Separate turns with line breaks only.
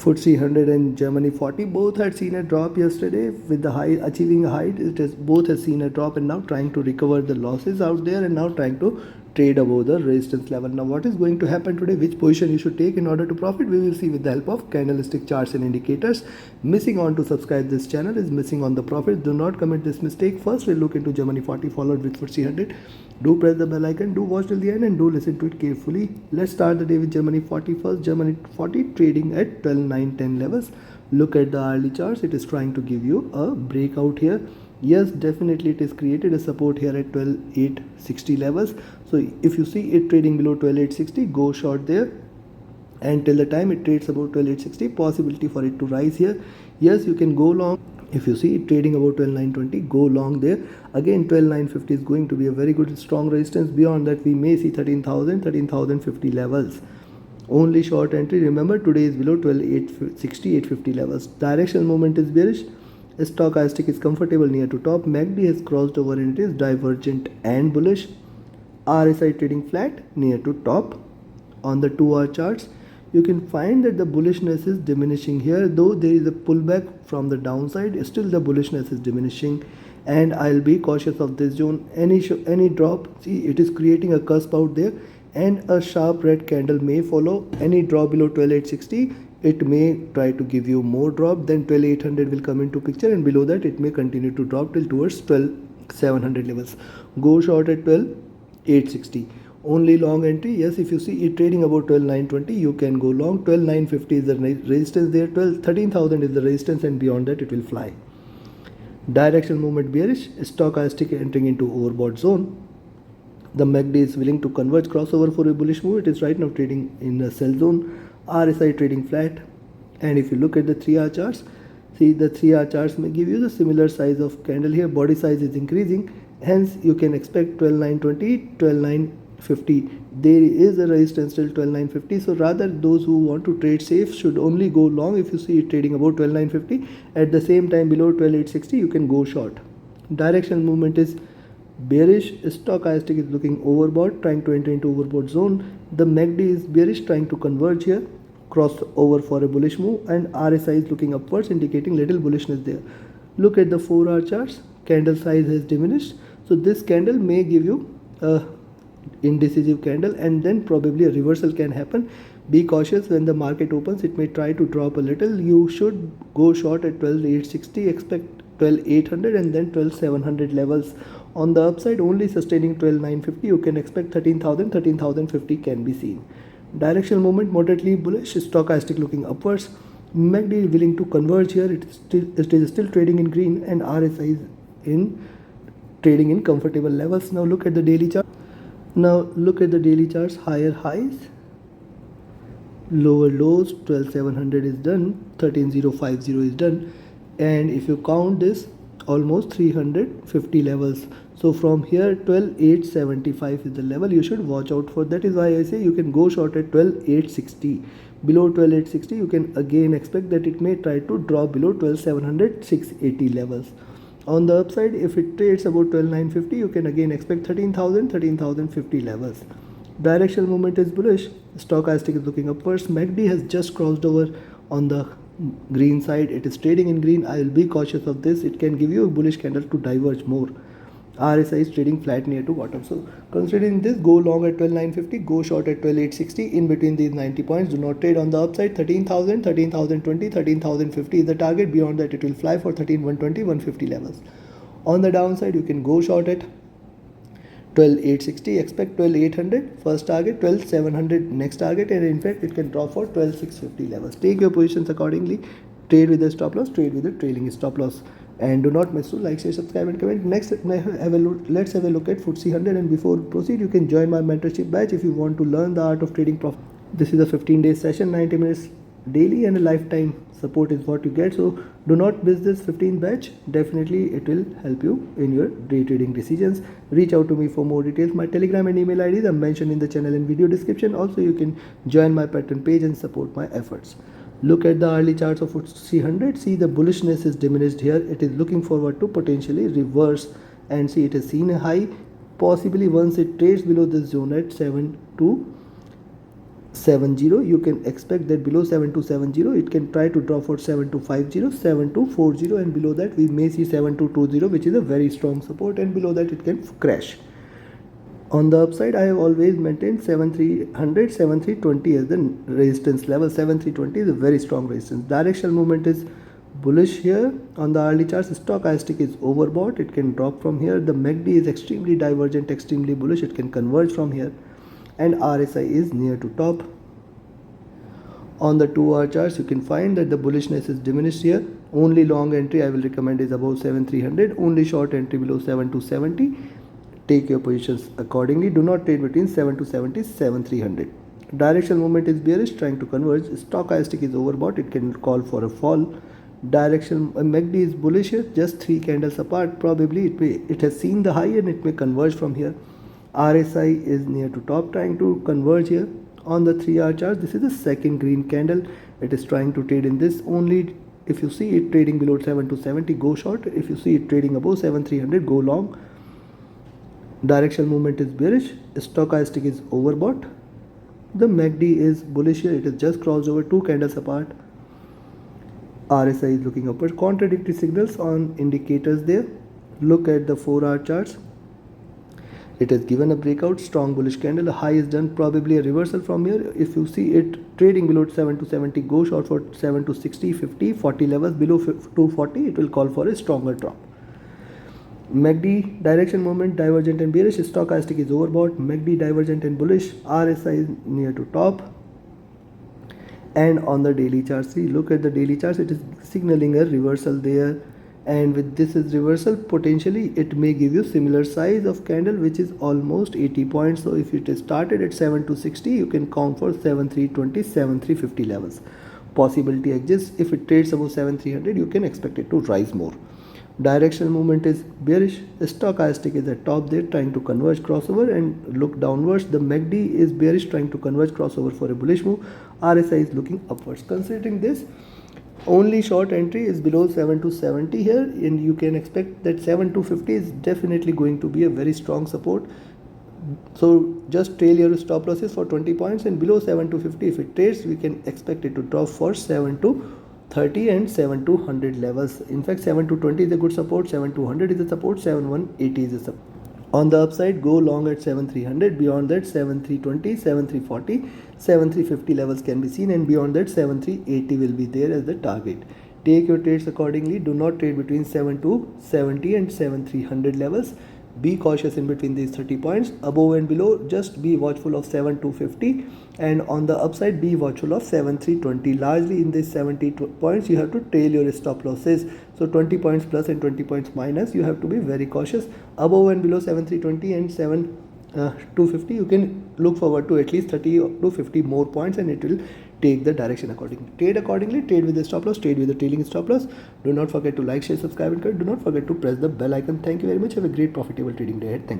FTSE100 and Germany40 both had seen a drop yesterday with the high achieving a height. Both has seen a drop and now trying to recover the losses out there and now trying to trade above the resistance level. Now what is going to happen today, which position you should take in order to profit, we will see with the help of candlestick charts and indicators. Missing on to subscribe this channel is missing on the profit. Do not commit this mistake. First we'll look into Germany40 followed with FTSE100. Do press the bell icon, do watch till the end and do listen to it carefully. Let's start the day with Germany40 first. Germany40 trading at 12,910 levels. Look at the hourly charts. It is trying to give you a breakout here. Yes, definitely it is created a support here at 12,860 levels. So if you see it trading below 12,860, go short there. And till the time it trades about 12,860, possibility for it to rise here. Yes, you can go long. If you see it trading about 12,920, go long there. Again, 12,950 is going to be a very good strong resistance. Beyond that, we may see 13,000, 13,050 levels. Only short entry. Remember, today is below 12,860, 850 levels. Directional movement is bearish. Stochastic is comfortable near to top. MACD has crossed over and it is divergent and bullish. RSI trading flat near to top. On the 2-hour charts, you can find that the bullishness is diminishing here, though there is a pullback from the downside. Still the bullishness is diminishing, and I'll be cautious of this zone. Any drop, see it is creating a cusp out there, and a sharp red candle may follow. Any drop below 12,860, it may try to give you more drop. Then 12,800 will come into picture, and below that it may continue to drop till towards 12,700 levels. Go short at 12,860. Only long entry. Yes, if you see it trading about 12,920, you can go long. 12,950 is the resistance there. 13,000 is the resistance, and beyond that it will fly. Directional movement bearish. Stochastic entering into overbought zone. The MACD is willing to converge crossover for a bullish move. It is right now trading in a sell zone. RSI trading flat. And if you look at the 3-hour charts, see the 3-hour charts may give you the similar size of candle here. Body size is increasing. Hence, you can expect 12,920, 12,950. There is a resistance till 12,950. So rather, those who want to trade safe should only go long. If you see it trading about 12,950, at the same time below 12,860, you can go short. Directional movement is bearish. Stochastic is looking overbought, trying to enter into overbought zone. The MACD is bearish, trying to converge here, cross over for a bullish move, and RSI is looking upwards, indicating little bullishness there. Look at the 4-hour charts. Candle size has diminished, so this candle may give you a indecisive candle, and then probably a reversal can happen. Be cautious when the market opens. It may try to drop a little. You should go short at 12,860, expect 12,800 and then 12,700 levels. On the upside, only sustaining 12,950, you can expect 13,000, 13,050 can be seen. Directional movement moderately bullish. Stochastic looking upwards. MACD is willing to converge here. It is still trading in green, and RSI is trading in comfortable levels. Now look at the daily chart. Higher highs, lower lows. 12,700 is done, 13,050 is done, and if you count this, almost 350 levels. So from here, 12,875 is the level you should watch out for. That is why I say you can go short at 12,860. Below 12,860, you can again expect that it may try to drop below 12,700, 680 levels. On the upside, if it trades about 12,950, you can again expect 13,000, 13,050 levels. Directional movement is bullish. Stochastic is looking upwards. MACD has just crossed over on the green side. It is trading in green. I will be cautious of this. It can give you a bullish candle to diverge more. RSI is trading flat near to bottom. So considering this, go long at 12,950, go short at 12,860. In between these 90 points, do not trade. On the upside, 13,000, 13,020, 13,050 is the target. Beyond that, it will fly for 13,120, 150 levels. On the downside, you can go short at 12,860, expect 12,800 first target, 12,700 next target, and in fact it can drop for 12,650 levels. Take your positions accordingly. Trade with a stop loss, trade with a trailing stop loss. And do not miss to like, share, subscribe and comment. Next, let's have a look at FTSE100, and before proceed, you can join my mentorship batch if you want to learn the art of trading profit. This is a 15-day session, 90 minutes daily, and a lifetime support is what you get. So do not miss this 15 batch. Definitely it will help you in your day trading decisions. Reach out to me for more details. My Telegram and email IDs are mentioned in the channel and video description. Also, you can join my Patreon page and support my efforts. Look at the early charts of FTSE100. See, the bullishness is diminished here. It is looking forward to potentially reverse, and see it has seen a high. Possibly once it trades below this zone at 7 to 70, you can expect that below 7270 it can try to drop for 7250, 7240, and below that we may see 7220, which is a very strong support, and below that it can crash. On the upside, I have always maintained 7300, 7320 as the resistance level. 7320 is a very strong resistance. Directional movement is bullish here. On the hourly charts, stochastic is overbought. It can drop from here. The MACD is extremely divergent, extremely bullish. It can converge from here. And RSI is near to top. On the 2-hour charts, you can find that the bullishness is diminished here. Only long entry I will recommend is above 7300. Only short entry below 7270. Take your positions accordingly. Do not trade between 7270, 7300. Directional movement is bearish, trying to converge. Stochastic is overbought. It can call for a fall. Direction MACD is bullish here, just 3 candles apart. Probably it has seen the high and it may converge from here. RSI is near to top, trying to converge here. On the 3-hour chart, this is the second green candle. It is trying to trade in this only. If you see it trading below 7270, go short. If you see it trading above 7300, go long. Directional movement is bearish. Stochastic is overbought. The MACD is bullish here. It has just crossed over 2 candles apart. RSI is looking upward. Contradictory signals on indicators there. Look at the 4-hour charts. It has given a breakout, strong bullish candle. The high is done, probably a reversal from here. If you see it trading below 7270, go short for 7260, 50, 40 levels. Below 240, it will call for a stronger drop. MACD direction movement divergent and bearish. Stochastic is overbought. MACD divergent and bullish. RSI is near to top. And on the daily chart, see, look at the daily charts. It is signaling a reversal there, and with this is reversal, potentially it may give you similar size of candle, which is almost 80 points. So if it is started at 7260, you can count for 7320, 7350 levels. Possibility exists. If it trades above 7300, you can expect it to rise more. Directional movement is bearish. Stochastic is at top there, trying to converge crossover and look downwards. The MACD is bearish, trying to converge crossover for a bullish move. RSI is looking upwards. Considering this, only short entry is below 7270 here, and you can expect that 7250 is definitely going to be a very strong support. So just trail your stop losses for 20 points, and below 7250 if it trades, we can expect it to drop for 7230 and 7200 levels. In fact, 7220 is a good support, 7200 is a support, 7180 is a support. On the upside, go long at 7300. Beyond that, 7320, 7340, 7350 levels can be seen, and beyond that 7380 will be there as the target. Take your trades accordingly. Do not trade between 7270 and 7300 levels. Be cautious in between these 30 points. Above and below, just be watchful of 7250, and on the upside, be watchful of 7320. Largely in these 70 points, you have to trail your stop losses. So 20 points plus and 20 points minus, you have to be very cautious. Above and below 7320 and 7250, you can look forward to at least 30 to 50 more points, and it will take the direction accordingly. Trade accordingly, trade with the stop loss, trade with the trailing stop loss. Do not forget to like, share, subscribe, and do not forget to press the bell icon. Thank you very much. Have a great profitable trading day ahead. Thank you.